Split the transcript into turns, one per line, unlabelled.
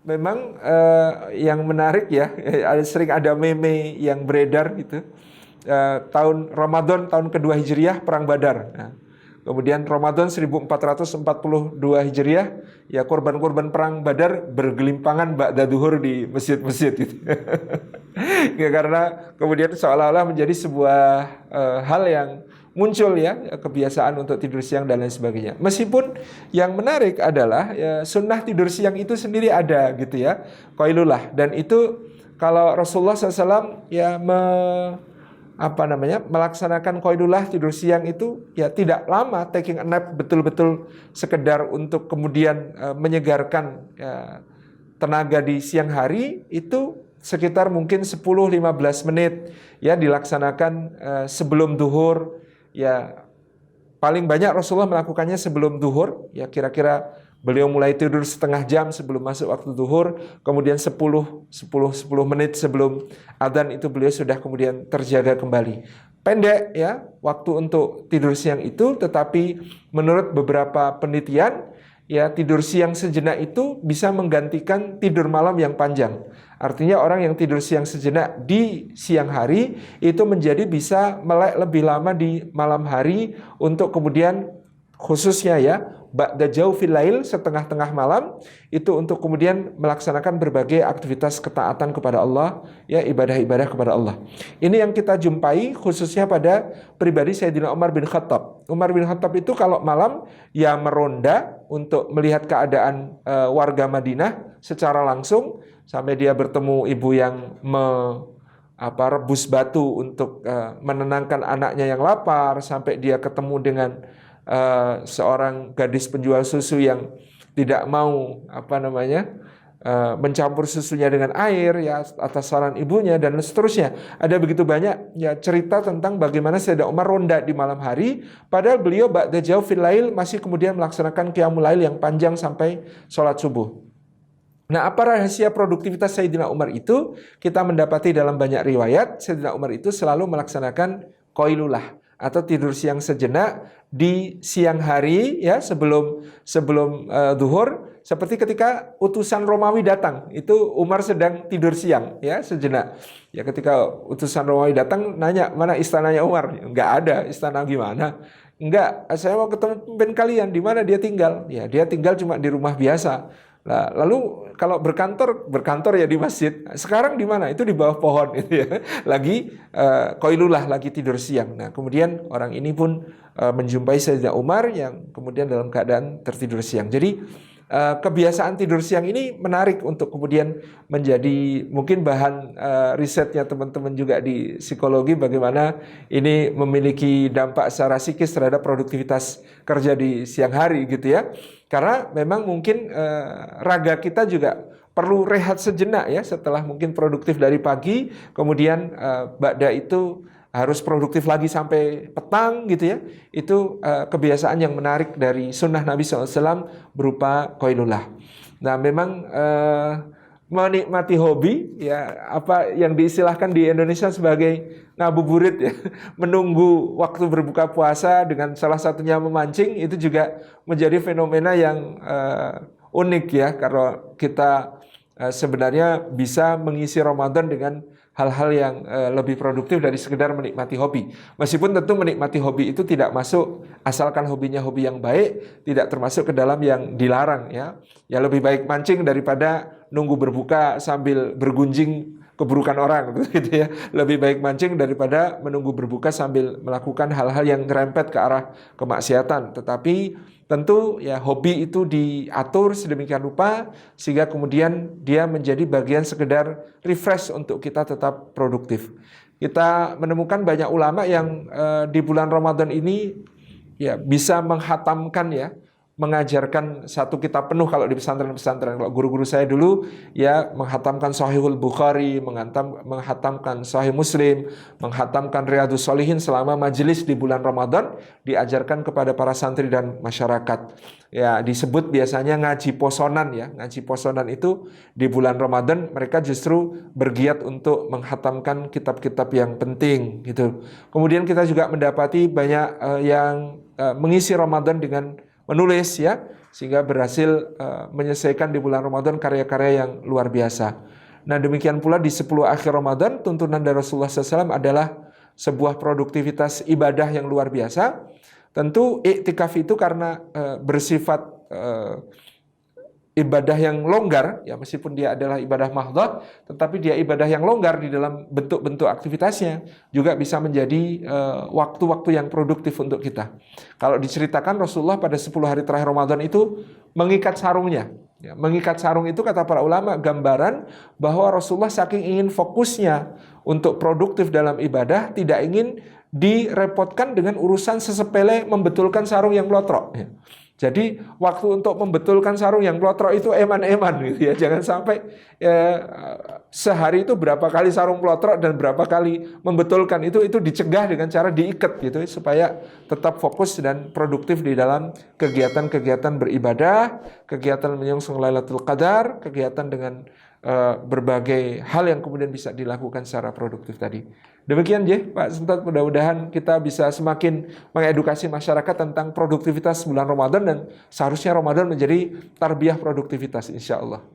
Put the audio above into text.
memang yang menarik ya, sering ada meme yang beredar gitu. Tahun Ramadan tahun kedua Hijriah perang Badar. Nah, kemudian Ramadan 1442 Hijriah, ya korban-korban perang Badar bergelimpangan ba'da duhur di masjid-masjid gitu. Ya, karena kemudian seolah-olah menjadi sebuah hal yang muncul ya, kebiasaan untuk tidur siang dan lain sebagainya. Meskipun yang menarik adalah ya, sunnah tidur siang itu sendiri ada gitu ya, qailullah, dan itu kalau Rasulullah SAW ya melaksanakan qailullah tidur siang itu ya tidak lama, taking a nap betul-betul sekedar untuk kemudian menyegarkan ya, tenaga di siang hari, itu sekitar mungkin 10-15 menit ya, dilaksanakan sebelum duhur ya. Paling banyak Rasulullah melakukannya sebelum duhur ya, kira-kira beliau mulai tidur setengah jam sebelum masuk waktu duhur, kemudian 10 menit sebelum adzan itu beliau sudah kemudian terjaga kembali. Pendek ya waktu untuk tidur siang itu, tetapi menurut beberapa penelitian ya, tidur siang sejenak itu bisa menggantikan tidur malam yang panjang. Artinya orang yang tidur siang sejenak di siang hari itu menjadi bisa melek lebih lama di malam hari, untuk kemudian khususnya ya ba'da jaufil lail, setengah-tengah malam, itu untuk kemudian melaksanakan berbagai aktivitas ketaatan kepada Allah ya, ibadah-ibadah kepada Allah. Ini yang kita jumpai khususnya pada pribadi Sayyidina Umar bin Khattab. Umar bin Khattab itu kalau malam ya meronda untuk melihat keadaan warga Madinah secara langsung, sampai dia bertemu ibu yang rebus batu untuk menenangkan anaknya yang lapar, sampai dia ketemu dengan seorang gadis penjual susu yang tidak mau mencampur susunya dengan air ya atas saran ibunya, dan seterusnya. Ada begitu banyak ya cerita tentang bagaimana Sayyidina Umar ronda di malam hari, padahal beliau ba'da jaufil lail masih kemudian melaksanakan qiyamul lail yang panjang sampai sholat subuh. Nah, apa rahasia produktivitas Sayyidina Umar itu? Kita mendapati dalam banyak riwayat Sayyidina Umar itu selalu melaksanakan qailullah atau tidur siang sejenak di siang hari ya, sebelum duhur. Seperti ketika utusan Romawi datang, itu Umar sedang tidur siang ya sejenak. Ya, ketika utusan Romawi datang nanya, mana istananya Umar? Enggak ada, istana gimana? Enggak, saya mau ketemu pemimpin kalian, di mana dia tinggal? Ya, dia tinggal cuma di rumah biasa. Nah, lalu kalau berkantor ya di masjid. Sekarang di mana? Itu di bawah pohon itu ya. Lagi qailullah, lagi tidur siang. Nah, kemudian orang ini pun menjumpai Sayyidina Umar yang kemudian dalam keadaan tertidur siang. Jadi kebiasaan tidur siang ini menarik untuk kemudian menjadi mungkin bahan risetnya teman-teman juga di psikologi, bagaimana ini memiliki dampak secara psikis terhadap produktivitas kerja di siang hari gitu ya. Karena memang mungkin raga kita juga perlu rehat sejenak ya, setelah mungkin produktif dari pagi, kemudian ba'da itu harus produktif lagi sampai petang gitu ya. Itu kebiasaan yang menarik dari sunnah Nabi SAW berupa qailullah. Nah, memang menikmati hobi ya, apa yang diistilahkan di Indonesia sebagai ngabuburit ya, menunggu waktu berbuka puasa dengan salah satunya memancing, itu juga menjadi fenomena yang unik ya, karena kita sebenarnya bisa mengisi Ramadan dengan hal-hal yang lebih produktif dari sekedar menikmati hobi. Meskipun tentu menikmati hobi itu tidak masuk, asalkan hobinya hobi yang baik, tidak termasuk ke dalam yang dilarang ya. Ya, lebih baik mancing daripada nunggu berbuka sambil bergunjing keburukan orang gitu ya. Lebih baik mancing daripada menunggu berbuka sambil melakukan hal-hal yang nyerempet ke arah kemaksiatan. Tetapi tentu ya, hobi itu diatur sedemikian rupa sehingga kemudian dia menjadi bagian sekedar refresh untuk kita tetap produktif. Kita menemukan banyak ulama yang di bulan Ramadan ini ya bisa menghatamkan ya, mengajarkan satu kitab penuh kalau di pesantren-pesantren. Kalau guru-guru saya dulu ya menghatamkan Sahihul Bukhari, menghatamkan Sahih Muslim, menghatamkan Riyadhus Shalihin selama majelis di bulan Ramadan, diajarkan kepada para santri dan masyarakat. Ya, disebut biasanya ngaji posonan ya. Ngaji posonan itu di bulan Ramadan mereka justru bergiat untuk menghatamkan kitab-kitab yang penting gitu. Kemudian kita juga mendapati banyak yang mengisi Ramadan dengan menulis ya, sehingga berhasil menyelesaikan di bulan Ramadan karya-karya yang luar biasa. Nah, demikian pula di 10 akhir Ramadan, tuntunan dari Rasulullah SAW adalah sebuah produktivitas ibadah yang luar biasa. Tentu iktikaf itu karena bersifat ibadah yang longgar, ya meskipun dia adalah ibadah mahdhah, tetapi dia ibadah yang longgar di dalam bentuk-bentuk aktivitasnya juga bisa menjadi waktu-waktu yang produktif untuk kita. Kalau diceritakan Rasulullah pada 10 hari terakhir Ramadan itu mengikat sarungnya. Ya, mengikat sarung itu kata para ulama gambaran bahwa Rasulullah saking ingin fokusnya untuk produktif dalam ibadah, tidak ingin direpotkan dengan urusan sesepele membetulkan sarung yang melotrok. Ya. Jadi waktu untuk membetulkan sarung yang plotrok itu eman-eman gitu ya. Jangan sampai sehari itu berapa kali sarung plotrok dan berapa kali membetulkan itu dicegah dengan cara diikat gitu supaya tetap fokus dan produktif di dalam kegiatan-kegiatan beribadah, kegiatan menyongsong Lailatul Qadar, kegiatan dengan berbagai hal yang kemudian bisa dilakukan secara produktif tadi. Demikian Pak Sentot, mudah-mudahan kita bisa semakin mengedukasi masyarakat tentang produktivitas bulan Ramadan dan seharusnya Ramadan menjadi tarbiyah produktivitas insya Allah.